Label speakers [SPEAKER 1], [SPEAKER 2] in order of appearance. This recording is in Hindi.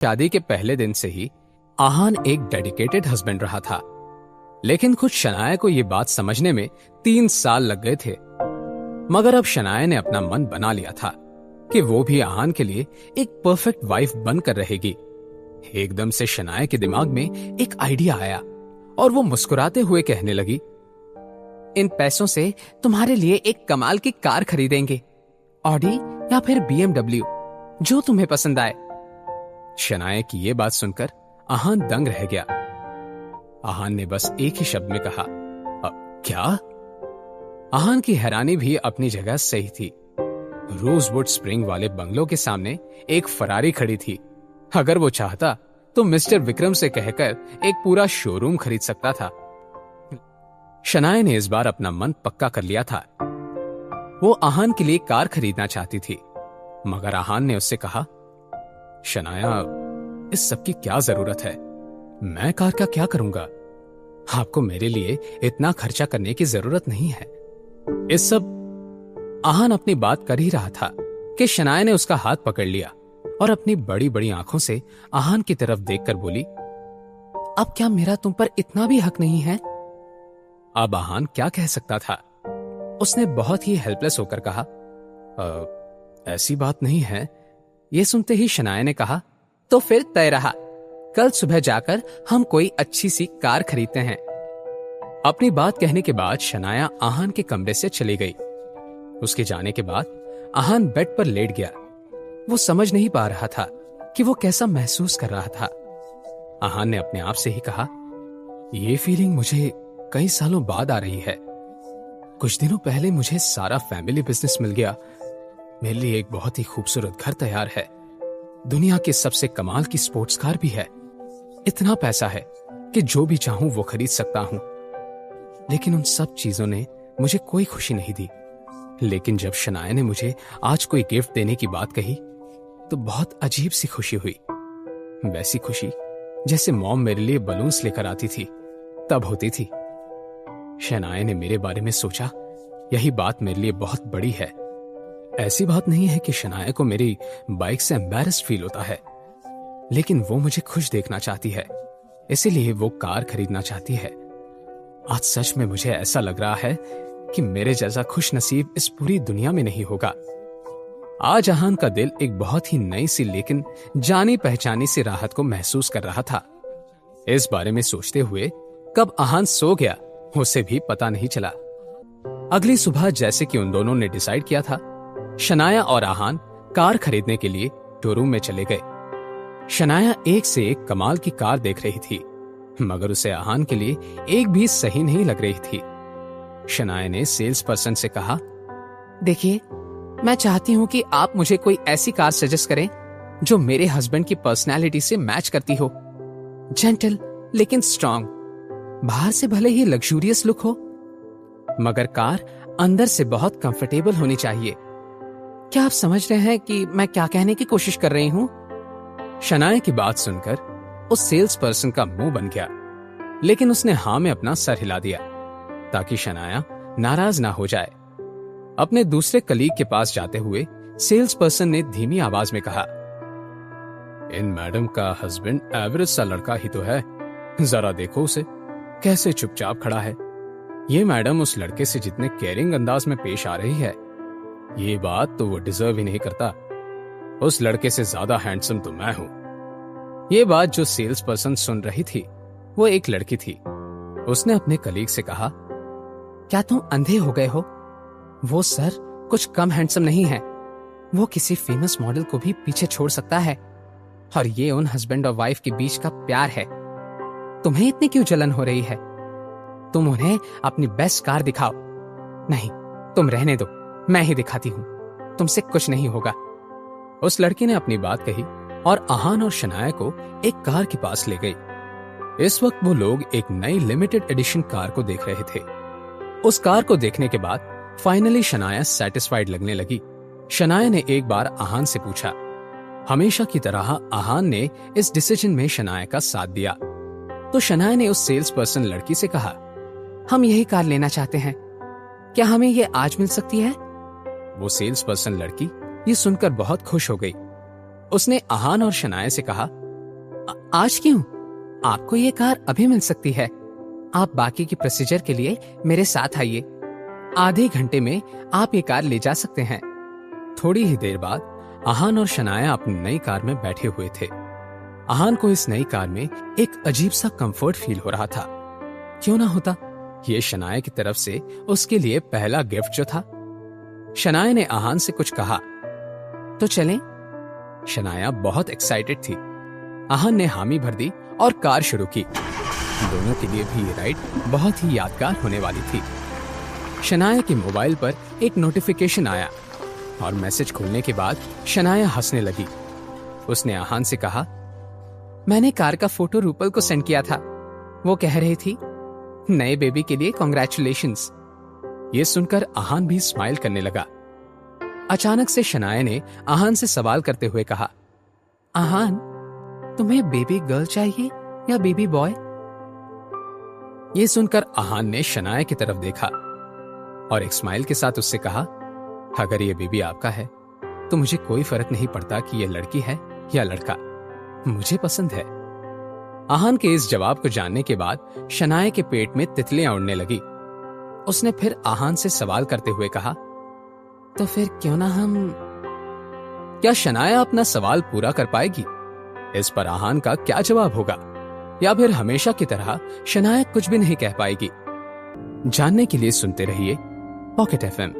[SPEAKER 1] शादी के पहले दिन से ही आहान एक डेडिकेटेड हस्बैंड रहा था, लेकिन खुद शनाया को यह बात समझने में 3 साल लग गए थे। मगर अब शनाया ने अपना मन बना लिया था कि वो भी आहान के लिए एक परफेक्ट वाइफ बनकर रहेगी। एकदम से शनाया के दिमाग में एक आइडिया आया और वो मुस्कुराते हुए कहने लगी, इन पैसों से तुम्हारे लिए एक कमाल की कार खरीदेंगे, ऑडी या फिर BMW, जो तुम्हें पसंद आए। शनाया की ये बात सुनकर आहान दंग रह गया। आहान ने बस एक ही शब्द में कहा, क्या? आहान की हैरानी भी अपनी जगह सही थी। रोजवुड स्प्रिंग वाले बंगलों के सामने एक फरारी खड़ी थी। अगर वो चाहता तो मिस्टर विक्रम से कहकर एक पूरा शोरूम खरीद सकता था। शनाया ने इस बार अपना मन पक्का कर लिया था। वो आहान के लिए कार खरीदना चाहती थी, मगर आहान ने उससे कहा, शनाया, इस सब की क्या जरूरत है? मैं कार का क्या करूंगा? आपको मेरे लिए इतना खर्चा करने की जरूरत नहीं है। इस सब आहान अपनी बात कर ही रहा था कि शनाया ने उसका हाथ पकड़ लिया और अपनी बड़ी बड़ी आंखों से आहान की तरफ देखकर बोली, अब क्या मेरा तुम पर इतना भी हक नहीं है? अब आहान क्या कह सकता था? उसने बहुत ही हेल्पलेस होकर कहा, ऐसी बात नहीं है। यह सुनते ही शनाया ने कहा, तो फिर तय रहा, कल सुबह जाकर हम कोई अच्छी सी कार खरीदते हैं। अपनी बात कहने के बाद शनाया आहान के कमरे से चली गई। उसके जाने के बाद आहान बेड पर लेट गया। वो समझ नहीं पा रहा था कि वो कैसा महसूस कर रहा था। आहान ने अपने आप से ही कहा, ये फीलिंग मुझे कई सालों बाद आ रही है। कुछ दिनों पहले मुझे सारा फैमिली बिजनेस मिल गया। मेरे लिए एक बहुत ही खूबसूरत घर तैयार है। दुनिया की सबसे कमाल की स्पोर्ट्स कार भी है। इतना पैसा है कि जो भी चाहूं वो खरीद सकता हूं। लेकिन उन सब चीजों ने मुझे कोई खुशी नहीं दी। लेकिन जब शनाया ने मुझे आज कोई गिफ्ट देने की बात कही तो बहुत अजीब सी खुशी हुई। वैसी खुशी जैसे मॉम मेरे लिए बलून्स लेकर आती थी, तब होती थी। शनाया ने मेरे बारे में सोचा, यही बात मेरे लिए बहुत बड़ी है। ऐसी बात नहीं है कि शनाया को मेरी बाइक से एम्बैरेस्ड फील होता है, लेकिन वो मुझे खुश देखना चाहती है, इसीलिए वो कार खरीदना चाहती है। आज सच में मुझे ऐसा लग रहा है कि मेरे जैसा खुश नसीब इस पूरी दुनिया में नहीं होगा। आज आहान का दिल एक बहुत ही नई सी लेकिन जानी पहचानी सी राहत को महसूस कर रहा था। इस बारे में सोचते हुए कब आहान सो गया उसे भी पता नहीं चला। अगली सुबह जैसे कि उन दोनों ने डिसाइड किया था, शनाया और आहान कार खरीदने के लिए शोरूम में चले गए। शनाया एक से एक कमाल की कार देख रही थी, मगर उसे आहान के लिए एक भी सही नहीं लग रही थी। शनाया ने सेल्स पर्सन से कहा, देखिए, मैं चाहती हूं कि आप मुझे कोई ऐसी कार सजेस्ट करें जो मेरे हस्बैंड की पर्सनैलिटी से मैच करती हो। जेंटल लेकिन स्ट्रांग, बाहर से भले ही लग्जूरियस लुक हो, मगर कार अंदर से बहुत कंफर्टेबल होनी चाहिए। क्या आप समझ रहे हैं कि मैं क्या कहने की कोशिश कर रही हूं? शनाया की बात सुनकर उस सेल्स पर्सन का मुंह बन गया, लेकिन उसने हां में अपना सर हिला दिया ताकि शनाया नाराज ना हो जाए। अपने दूसरे कलीग के पास जाते हुए सेल्स पर्सन ने धीमी आवाज में कहा, इन मैडम का हस्बैंड एवरेज सा लड़का ही तो है। जरा देखो उसे, कैसे चुपचाप खड़ा है। ये मैडम उस लड़के से जितने केयरिंग अंदाज में पेश आ रही है, ये बात तो वो डिजर्व ही नहीं करता। उस लड़के से ज्यादा हैंडसम तो मैं हूं। ये बात जो सेल्स पर्सन सुन रही थी वो एक लड़की थी। उसने अपने कलीग से कहा, क्या तुम अंधे हो गए हो? वो सर कुछ कम हैंडसम नहीं है। वो किसी फेमस मॉडल को भी पीछे छोड़ सकता है, और ये उन हस्बैंड और वाइफ के बीच का प्यार है। तुम्हें इतनी क्यों जलन हो रही है? तुम उन्हें अपनी बेस्ट कार दिखाओ। नहीं, तुम रहने दो, मैं ही दिखाती हूं, तुमसे कुछ नहीं होगा। उस लड़की ने अपनी बात कही और आहान और शनाया को एक कार के पास ले गई। इस वक्त वो लोग एक नई लिमिटेड एडिशन कार को देख रहे थे। उस कार को देखने के बाद फाइनली शनाया सेटिस्फाइड लगने लगी। शनाया ने एक बार आहान से पूछा। हमेशा की तरह आहान ने इस डिसीजन में शनाया का साथ दिया। तो शनाया ने उस सेल्स पर्सन लड़की से कहा, हम यही कार लेना चाहते हैं, क्या हमें ये आज मिल सकती है? वो सेल्स पर्सन लड़की ये सुनकर बहुत खुश हो गई। उसने आहान और शनाया से कहा, आज क्यों? आपको ये कार अभी मिल सकती है। आप बाकी की प्रोसीजर के लिए मेरे साथ आइए। आधे घंटे में आप ये कार ले जा सकते हैं। थोड़ी ही देर बाद आहान और शनाया अपनी नई कार में बैठे हुए थे। आहान को इस नई कार में एक अजीब सा कंफर्ट फील हो रहा था। क्यों ना होता ये शनाया की तरफ से उसके लिए पहला गिफ्ट जो था। शनाया ने आहान से कुछ कहा, तो चलें? शनाया बहुत एक्साइटेड थी। आहान ने हामी भर दी और कार शुरू की। दोनों के लिए भी ये राइड बहुत ही यादगार होने वाली थी। शनाया के मोबाइल पर एक नोटिफिकेशन आया और मैसेज खुलने के बाद शनाया हंसने लगी। उसने आहान से कहा, मैंने कार का फोटो रूपल को सेंड किया था। वो कह रही थी, नए बेबी के लिए कॉन्ग्रेचुलेशंस। ये सुनकर आहान भी स्माइल करने लगा। अचानक से शनाया ने आहान से सवाल करते हुए कहा, आहान, तुम्हें बेबी गर्ल चाहिए या बेबी बॉय? ये सुनकर आहान ने शनाया की तरफ देखा और एक स्माइल के साथ उससे कहा, अगर ये बेबी आपका है तो मुझे कोई फर्क नहीं पड़ता कि ये लड़की है या लड़का, मुझे पसंद है। आहान के इस जवाब को जानने के बाद शनाया के पेट में तितलियां उड़ने लगी। उसने फिर आहान से सवाल करते हुए कहा, तो फिर क्यों ना हम... क्या शनाया अपना सवाल पूरा कर पाएगी? इस पर आहान का क्या जवाब होगा? या फिर हमेशा की तरह शनाया कुछ भी नहीं कह पाएगी? जानने के लिए सुनते रहिए पॉकेट FM।